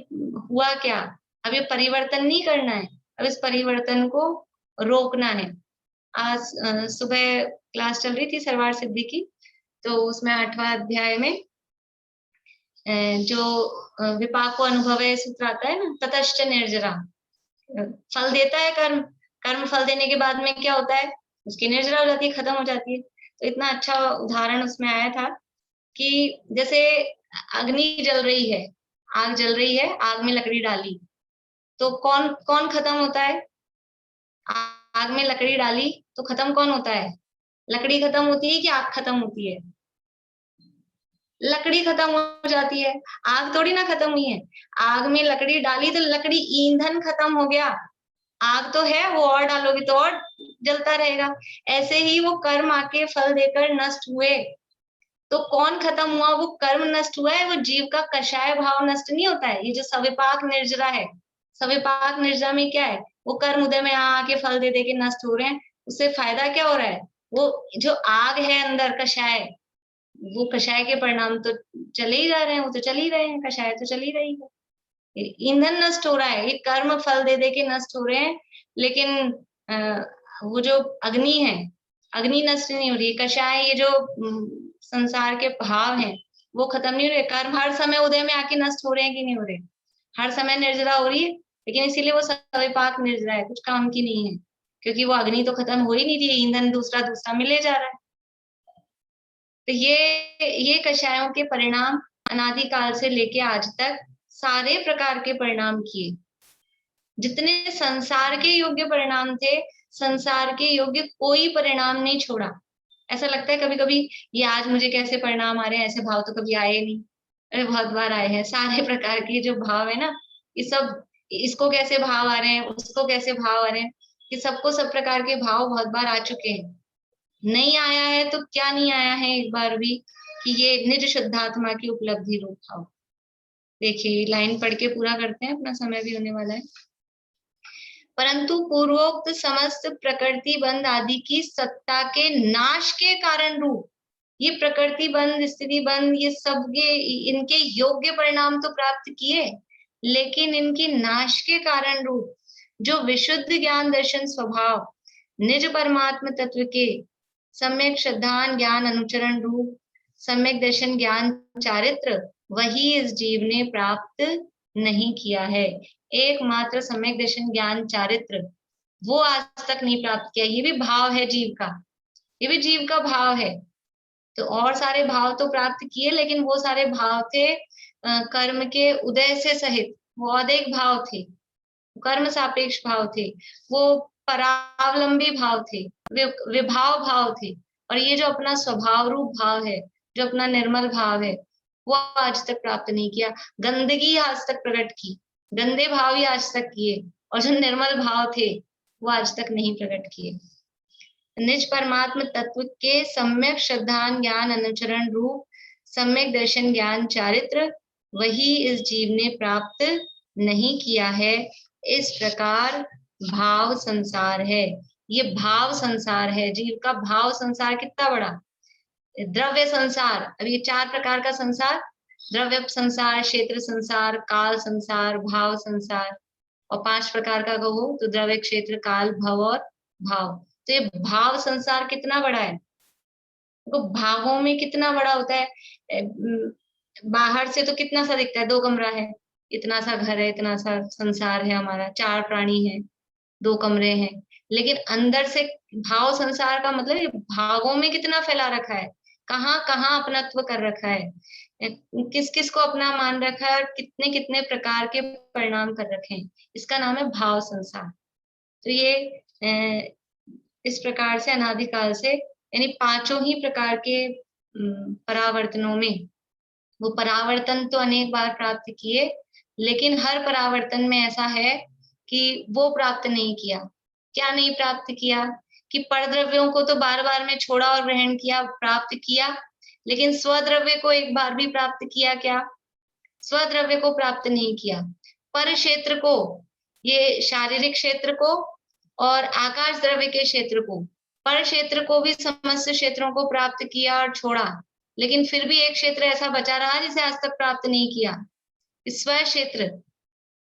हुआ क्या? अब ये परिवर्तन नहीं करना है, अब इस परिवर्तन को रोकना है। आज सुबह क्लास चल रही थी सरवार सिद्धि की, तो उसमें 8वां अध्याय में जो विपाक को अनुभव है सूत्र आता है ना, ततश्च निर्जरा, फल देता है कर्म, कर्म फल देने के बाद में क्या होता है? उसकी निर्जरा हो जाती है, खत्म हो जाती है। तो इतना अच्छा उदाहरण उसमें आया था कि जैसे अग्नि जल रही है, आग जल रही है, आग में लकड़ी डाली, तो कौन कौन खत्म होता है? आग में लकड़ी डाली तो खत्म कौन होता है? लकड़ी खत्म होती है कि आग खत्म होती है? लकड़ी खत्म हो जाती है, आग थोड़ी ना खत्म हुई है। आग में लकड़ी डाली तो लकड़ी ईंधन खत्म हो गया, आग तो है, वो और डालोगी तो और जलता रहेगा। ऐसे ही वो कर्म आके फल देकर नष्ट हुए, तो कौन खत्म हुआ? वो कर्म नष्ट हुआ है, वो जीव का कषाय भाव नष्ट नहीं होता है। ये जो सविपाक निर्जरा है, सविपाक निर्जरा में क्या है? वो कर्म उदय में आके फल दे दे के नष्ट हो रहे हैं। उससे फायदा क्या हो रहा है? वो जो आग है अंदर कषाय, वो कषाय के परिणाम तो चले ही जा रहे हैं, वो तो चल ही रहे हैं, कषाय तो चल ही रही है। ईंधन नष्ट हो रहा है, ये कर्म फल दे दे के नष्ट हो रहे हैं, लेकिन वो जो अग्नि है, अग्नि नष्ट नहीं हो रही। कषाय ये जो संसार के भाव हैं, वो खत्म नहीं हो रहे। कर्म हर समय उदय में आके नष्ट हो रहे हैं कि नहीं हो रहे? हर समय निर्जरा हो रही है, लेकिन इसीलिए वो सविपाक निर्जरा है, कुछ काम की नहीं है, क्योंकि वो अग्नि तो खत्म हो ही नहीं रही है, ईंधन दूसरा दूसरा मिले जा रहा है। तो ये कषायों के परिणाम अनादिकाल से लेके आज तक सारे प्रकार के परिणाम किए, जितने संसार के योग्य परिणाम थे, संसार के योग्य कोई परिणाम नहीं छोड़ा। ऐसा लगता है कभी कभी, ये आज मुझे कैसे परिणाम आ रहे हैं, ऐसे भाव तो कभी आए नहीं। अरे बहुत बार आए हैं। सारे प्रकार के जो भाव है ना, ये सब, इसको कैसे भाव आ रहे हैं, उसको कैसे भाव आ रहे हैं, ये सबको सब प्रकार के भाव बहुत बार आ चुके हैं। नहीं आया है तो क्या नहीं आया है एक बार भी, कि ये निज शुद्धात्मा की उपलब्धि रूप भाव। देखिए लाइन पढ़ के पूरा करते हैं, अपना समय भी होने वाला है। परंतु पूर्वोक्त समस्त प्रकृति बंध आदि की सत्ता के नाश के कारण रूप, ये प्रकृति बंध, स्थिति बंध, ये सब इनके योग्य परिणाम तो प्राप्त किए, लेकिन इनकी नाश के कारण रूप जो विशुद्ध ज्ञान दर्शन स्वभाव निज परमात्म तत्व के सम्यक श्रद्धान ज्ञान अनुचरण रूप सम्यक दर्शन ज्ञान चारित्र, वही इस जीव ने प्राप्त नहीं किया है। एकमात्र सम्यक दर्शन ज्ञान चारित्र वो आज तक नहीं प्राप्त किया। ये भी भाव है जीव का, ये भी जीव का भाव है। तो और सारे भाव तो प्राप्त किए, लेकिन वो सारे भाव थे कर्म के उदय से सहित, वो अधिक भाव थे, कर्म सापेक्ष भाव थे, वो परावलंबी भाव थे, विभाव भाव थे। और ये जो अपना स्वभाव रूप भाव है, जो अपना निर्मल भाव है, वो आज तक प्राप्त नहीं किया। गंदगी आज तक प्रकट की, गंदे भाव ही आज तक किए, और जो निर्मल भाव थे वो आज तक नहीं प्रकट किए। निज परमात्म तत्व के सम्यक श्रद्धान ज्ञान अनुचरण रूप सम्यक दर्शन ज्ञान चारित्र वही इस जीव ने प्राप्त नहीं किया है। इस प्रकार भाव संसार है। ये भाव संसार है, जीव का भाव संसार कितना बड़ा। द्रव्य संसार, अब ये 4 प्रकार का संसार, द्रव्य संसार, क्षेत्र संसार, काल संसार, भाव संसार, और 5 प्रकार का कहो तो द्रव्य, क्षेत्र, काल, भव और भाव। तो ये भाव संसार कितना बड़ा है, तो भावों में कितना बड़ा होता है। बाहर से तो कितना सा दिखता है, 2 कमरा है, इतना सा घर है, इतना सा संसार है हमारा, 4 प्राणी है, 2 कमरे हैं, लेकिन अंदर से भाव संसार का मतलब ये भावों में कितना फैला रखा है, कहाँ कहाँ अपनत्व कर रखा है, किस किस को अपना मान रखा है, और कितने कितने प्रकार के परिणाम कर रखे हैं, इसका नाम है भाव संसार। तो ये इस प्रकार से अनादिकाल से, यानी 5 ही प्रकार के परावर्तनों में, वो परावर्तन तो अनेक बार प्राप्त किए, लेकिन हर परावर्तन में ऐसा है कि वो प्राप्त नहीं किया। क्या नहीं प्राप्त किया कि परद्रव्यों को तो बार बार में छोड़ा और ग्रहण किया, प्राप्त किया, लेकिन स्वद्रव्य को एक बार भी प्राप्त किया क्या? स्वद्रव्य को प्राप्त नहीं किया। पर क्षेत्र को, ये शारीरिक क्षेत्र को और आकाश द्रव्य के क्षेत्र को, पर क्षेत्र को भी समस्त क्षेत्रों को प्राप्त किया और छोड़ा, लेकिन फिर भी एक क्षेत्र ऐसा बचा रहा जिसे आज तक प्राप्त नहीं किया। स्व क्षेत्र,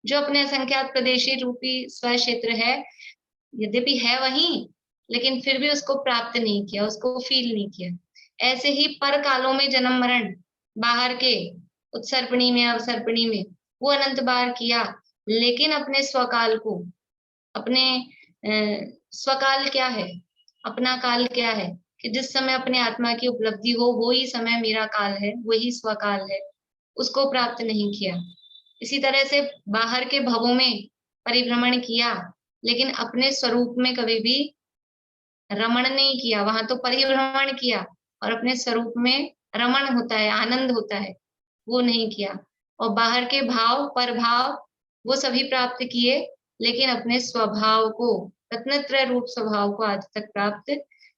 जो अपने असंख्यात प्रदेशी रूपी स्व क्षेत्र है, यद्यपि है वही, लेकिन फिर भी उसको प्राप्त नहीं किया, उसको फील नहीं किया। ऐसे ही पर कालों में जन्म मरण, बाहर के उत्सर्पणी में, अवसर्पणी में, वो अनंत बार किया, लेकिन अपने स्वकाल को, अपने स्वकाल क्या है, अपना काल क्या है, कि जिस समय अपने आत्मा की उपलब्धि हो वो ही समय मेरा काल है, वही स्वकाल है, उसको प्राप्त नहीं किया। इसी तरह से बाहर के भवों में परिभ्रमण किया, लेकिन अपने स्वरूप में कभी भी रमण नहीं किया। वहां तो परिभ्रमण किया और अपने स्वरूप में रमण होता है, आनंद होता है, वो नहीं किया। और बाहर के भाव, पर भाव, वो सभी प्राप्त किए, लेकिन अपने स्वभाव को, रत्नत्रय रूप स्वभाव को आज तक प्राप्त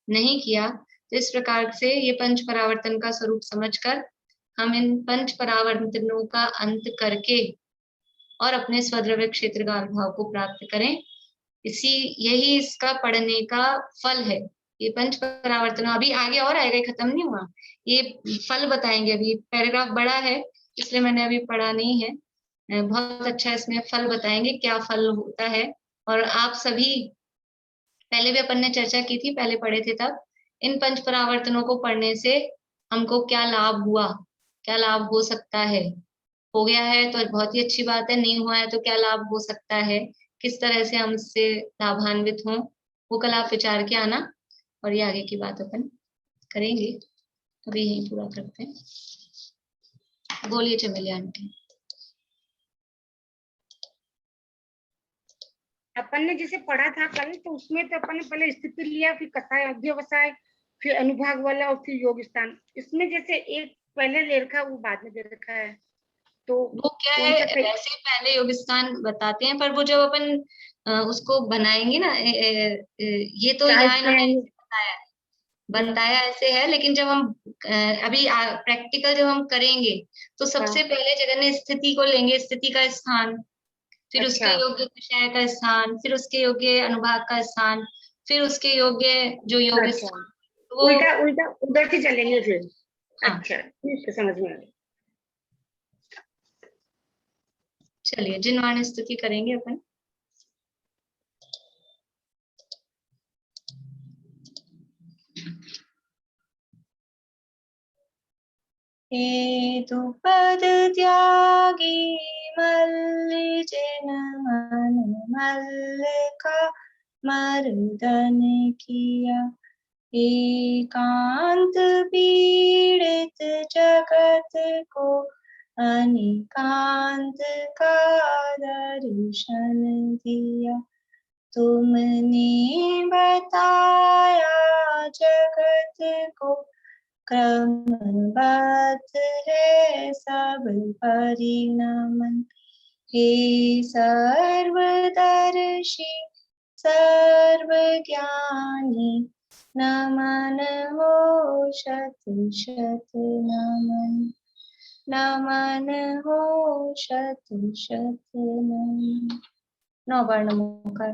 नहीं किया। तो इस प्रकार से ये 5 परावर्तन का स्वरूप समझकर हम इन 5 परावर्तनों का अंत करके और अपने स्वद्रव्य क्षेत्र का अनुभव को प्राप्त करें। यही इसका पढ़ने का फल है। ये 5 परावर्तन अभी आगे और आएगा, खत्म नहीं हुआ, ये फल बताएंगे। अभी पैराग्राफ बड़ा है इसलिए मैंने अभी पढ़ा नहीं है, बहुत अच्छा इसमें फल बताएंगे, क्या फल होता है। और आप सभी, पहले भी अपन ने चर्चा की थी, पहले पढ़े थे तब, इन 5 परावर्तनों को पढ़ने से हमको क्या लाभ हुआ, क्या लाभ हो सकता है। हो गया है तो बहुत ही अच्छी बात है, नहीं हुआ है तो क्या लाभ हो सकता है, किस तरह से हम इससे लाभान्वित हों, वो कल आप विचार के आना, और ये आगे की बात अपन करेंगे। अभी यहीं पूरा करते हैं। बोलिए चमेली आंटी। अपन ने जैसे पढ़ा था कल, तो उसमें तो अपन ने पहले स्थिति लिया, फिर कथा अध्यवसाय, फिर अनुभाग वाला और फिर योग स्थान। इसमें जैसे एक पहले ले रखा है, वो बाद में दे रखा है, तो वो क्या है, वैसे पहले योग स्थान बताते हैं, पर वो जब अपन उसको बनाएंगे ना, ये तो यहाँ इन्होंने बताया ऐसे है, लेकिन जब हम अभी प्रैक्टिकल जब हम करेंगे तो सबसे पहले जगन्य स्थिति को लेंगे, स्थिति का स्थान, फिर उसके योग्य विषय का स्थान, फिर उसके योग्य अनुभाग का स्थान, फिर उसके योग्य जो योग स्थान, वो उल्टा उल्टा उधर से चलेंगे फिर। हाँ। अच्छा, ठीक है, समझ में आ गया। चलिए जिनवान स्तुति करेंगे अपन। हेतु पद त्यागी मल्ल जिन मन मल्ल का मर्दन किया, एकांत पीड़ित जगत को अनेकांत का दर्शन दिया। तुमने बताया जगत को, क्रमबद्ध है सब परिणमन। हे सर्वदर्शी सर्वज्ञानी, नमन हो शत शत नमन। नमन हो शत शत नमन। 9 बार नमोकार।